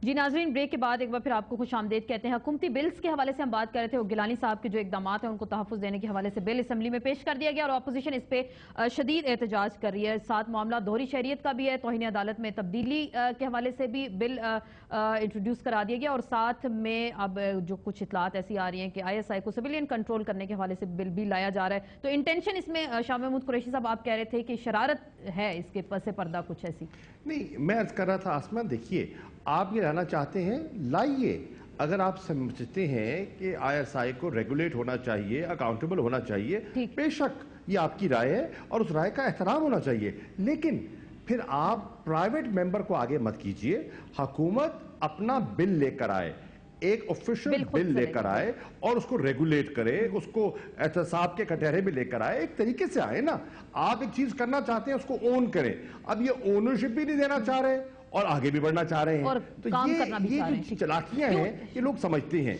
جی ناظرین، بریک کے بعد ایک بار پھر آپ کو خوش آمدید کہتے ہیں۔ حکومتی بلز کے حوالے سے ہم بات کر رہے تھے، وہ گیلانی صاحب کے جو اقدامات ہیں ان کو تحفظ دینے کے حوالے سے بل اسمبلی میں پیش کر دیا گیا اور اپوزیشن اس پہ شدید احتجاج کر رہی ہے۔ ساتھ معاملہ دوہری شہریت کا بھی ہے، توہین عدالت میں تبدیلی کے حوالے سے بھی بل انٹروڈیوس کرا دیا گیا، اور ساتھ میں اب جو کچھ اطلاعات ایسی آ رہی ہیں کہ ISI کو سویلین کنٹرول کرنے کے حوالے سے بل بھی لایا جا رہا ہے۔ تو انٹینشن اس میں شاہ محمود قریشی صاحب آپ کہہ رہے تھے کہ شرارت ہے اس کے پس پردہ کچھ ایسی؟ نہیں، میں عرض کر رہا تھا آسمہ، دیکھیے آپ یہ لانا چاہتے ہیں لائیے، اگر آپ سمجھتے ہیں کہ ISI کو ریگولیٹ ہونا چاہیے، اکاؤنٹیبل ہونا چاہیے، بے شک یہ آپ کی رائے ہے اور اس رائے کا احترام ہونا چاہیے، لیکن پھر آپ پرائیویٹ ممبر کو آگے مت کیجئے۔ حکومت اپنا بل لے کر آئے، ایک آفیشل بل لے کر آئے اور اس کو ریگولیٹ کرے، اس کو احتساب کے کٹہرے میں لے کر آئے، ایک طریقے سے آئے نا۔ آپ ایک چیز کرنا چاہتے ہیں اس کو اون کریں، اب یہ اونرشپ بھی نہیں دینا چاہ رہے اور آگے بھی بڑھنا چاہ رہے ہیں، تو یہ جو چلاکیاں ہیں یہ لوگ سمجھتے ہیں۔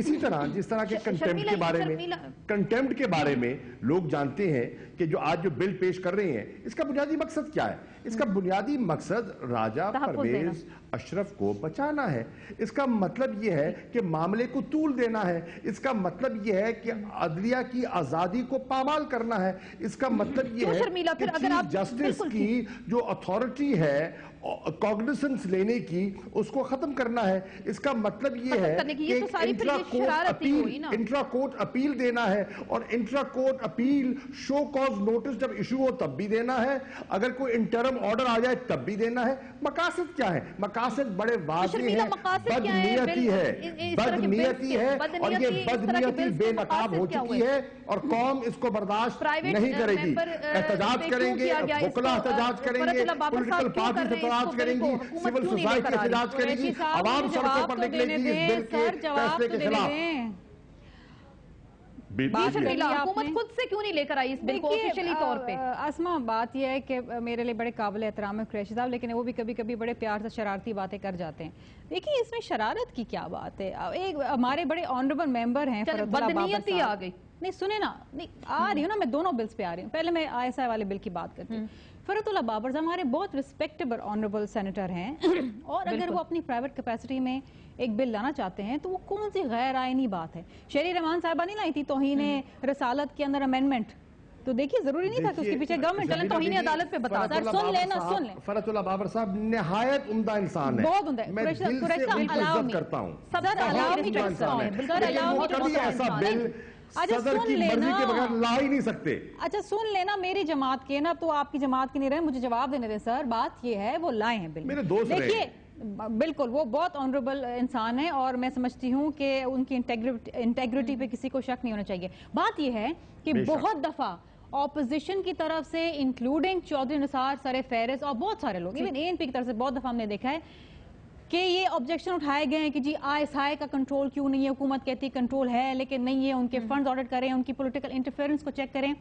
اسی طرح جس طرح کے کنٹیمپٹ کے بارے میں لوگ جانتے ہیں کہ جو آج جو بل پیش کر رہے ہیں اس کا بنیادی مقصد کیا ہے؟ اس کا بنیادی مقصد راجہ پرویز اشرف کو بچانا ہے۔ اس کا مطلب یہ ہے کہ معاملے کو طول دینا ہے، اس کا مطلب یہ ہے کہ عدلیہ کی آزادی کو پامال کرنا ہے، اس کا مطلب یہ ہے کہ چیف جسٹس کی جو اتھارٹی ہے کاگنیسنس لینے کی اس کو ختم کرنا ہے، اس کا مطلب یہ ہے کہ انٹرا کورٹ اپیل دینا ہے، اور intra court appeal show cause notice جب ایشو ہو تب بھی دینا ہے، اگر کوئی انٹرم آرڈر آ جائے تب بھی دینا ہے۔ مقاصد کیا ہے؟ مقاصد بڑے واضح ہیں، بدنیتی ہے، بدنیتی ہے، اور یہ بدنیتی بے نقاب ہو چکی ہے اور قوم اس کو برداشت نہیں کرے گی۔ احتجاج کریں گے، وکلا احتجاج کریں گے، پولیٹیکل پارٹی احتجاج کریں گی، سول سوسائٹی احتجاج کریں گی، عوام سڑکوں پر نکلے گی اس بل کے فیصلے کے خلاف۔ حکومت خود سے کیوں نہیں لے کر آئی اس بل کو آفیشلی طور پہ؟ اسما، بات یہ ہے کہ میرے لیے بڑے قابل احترام ہے قریشی صاحب، لیکن وہ بھی کبھی کبھی بڑے پیار سے شرارتی باتیں کر جاتے ہیں۔ دیکھیں اس میں شرارت کی کیا بات ہے؟ ایک ہمارے بڑے آنریبل ممبر ہیں فرت اللہ بابر صاحب، آ گئی نہیں سنیں نا، آ رہی ہوں نا، میں دونوں بلز پہ آ رہی ہوں، پہلے میں ISI والے بل کی بات کرتی ہوں۔ فرت اللہ بابر صاحب ہمارے بہت ریسپیکٹیبل آنریبل سینیٹر ہیں، اور اگر وہ اپنی پرائیویٹ کیپیسٹی میں ایک بل لانا چاہتے ہیں تو وہ کون سی غیر آئینی بات ہے؟ شہری رحمان صاحبہ نہیں لائی تھی توہین رسالت کے اندر امینڈمنٹ، تو دیکھیے ضروری نہیں تھا کہ اس کے پیچھے گورنمنٹ چلیں توہین عدالت پہ بتا دیں۔ سن لینا، سن لیں، فرت اللہ بابر صاحب نہایت عمدہ انسان ہے، بہت عمدہ، میں دل سے ان کی عزت کرتا ہوں، کبھی ایسا بل صدر کی مرضی کے بغیر لا ہی نہیں سکتے۔ اچھا سن لینا، میری جماعت کے نا، تو آپ کی جماعت کے نہیں رہے، مجھے جواب دینے دیں سر۔ بات یہ ہے وہ لائے ہیں بل، میرے دوست رہے، دیکھیے بالکل وہ بہت آنریبل انسان ہے اور میں سمجھتی ہوں کہ ان کی انٹیگریٹی پہ کسی کو شک نہیں ہونا چاہیے۔ بات یہ ہے کہ بہت دفعہ اپوزیشن کی طرف سے انکلوڈنگ چودھری نثار سر فہرست اور بہت سارے لوگ، ایون ANP کی طرف سے بہت دفعہ ہم نے دیکھا ہے کہ یہ آبجیکشن اٹھائے گئے ہیں کہ جی ISI کا کنٹرول کیوں نہیں ہے، حکومت کہتی کنٹرول ہے لیکن نہیں ہے، ان کے فنڈز آڈٹ کریں، ان کی پولیٹیکل انٹرفیئرنس کو چیک کریں،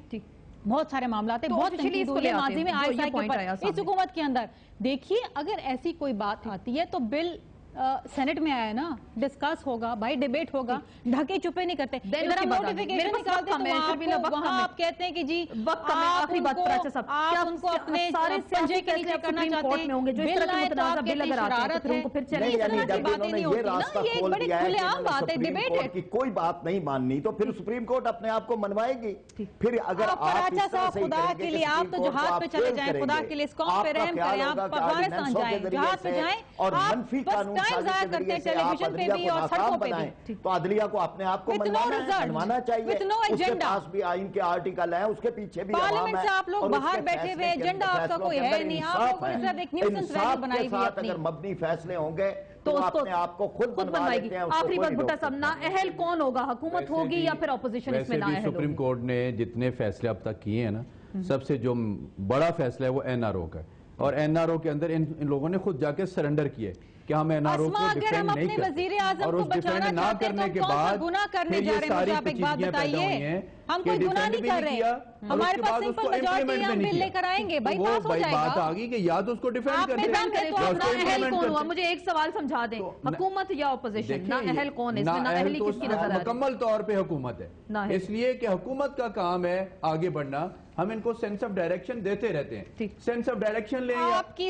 بہت سارے معاملات ہیں، بہت تنقید ہوئی ہے ماضی میں ISI کے اوپر اس حکومت کے اندر۔ دیکھیے اگر ایسی کوئی بات آتی ہے تو بل سینٹ میں آیا نا، ڈسکس ہوگا بھائی، ڈیبیٹ ہوگا، ڈھکے چھپے نہیں کرتے۔ ادھر ہم نوٹیفیکیشن نکالتے ہیں تو وہاں آپ کہتے ہیں کہ جی آپ ان کو اپنے پنجے کے نیچے کرنا چاہتے ہیں، بل آئے تو آپ کہتے ہیں شرارت ہے، اس طرح کی باتیں نہیں ہوتی نا، یہ ایک بڑی کھلے عام بات ہے، ڈیبیٹ ہے۔ کوئی بات نہیں ماننی تو پھر سپریم کورٹ اپنے آپ کو منوائے گی۔ پھر اگر آپ کراچا صاحب خدا کے لیے آپ تو جہاز پہ چلے جائیں، خدا کے لیے اس قوم پہ رحم کریں، آپ افغانستان جائیں، جہاز پہ جائیں، اور منفی قانون ٹائم ضائع کرتے ہیں ٹیلی ویژن پہ بھی اور سڑکوں پہ بھی، تو عدلیہ کو اپنے آپ کو منوانا چاہیے۔ اس کے پاس بھی آئین کے آرٹیکل ہیں، اس کے پیچھے بھی عوام ہے، پارلیمنٹ سے آپ لوگ باہر بیٹھے ہوئے، ایجنڈا آپ کا کوئی ہے نہیں، آپ لوگ اس طرح ایک نیوسنس ویلی بنائی ہوئی اپنی، اگر مبنی فیصلے ہوں گے تو اپنے آپ کو خود بنوا لیتے ہیں۔ آخری بات بھٹا صاحب، نااہل کون ہوگا؟ حکومت ہوگی یا پھر اپوزیشن اس میں نااہل ہوگی؟ سپریم کورٹ نے جتنے فیصلے اب تک کیے ہیں نا، سب سے جو بڑا فیصلہ ہے وہ NRO کا ہے، اور NRO کے اندر ان لوگوں نے خود جا کے سرنڈر کیے کہ ہم NRO کو ڈیفینڈ نہیں کرتے، اور اس ڈیفینڈ نہ کرنے کے بعد پھر یہ ساری چیزیں پیدا ہوئی ہیں کہ ڈیفینڈ بھی نہیں کیا، اور اس کے بعد اس کو امپلیمنٹ بھی نہیں کیا۔ وہ بات آگئی کہ یا تو اس کو ڈیفینڈ کرتے ہیں یا اس کو امپلیمنٹ کرتے ہیں۔ مجھے ایک سوال سمجھا دیں، حکومت یا اپوزیشن، نااہل کون ہے؟ اس میں نااہلی کس کی نظر آ رہی ہے؟ مکمل طور پہ حکومت ہے، اس لیے کہ حکومت کا کام ہے آگے بڑھنا، ہم ان کو سینس آف ڈائریکشن دیتے رہتے ہیں، سینس آف ڈائریکشن لیں یا آپ کی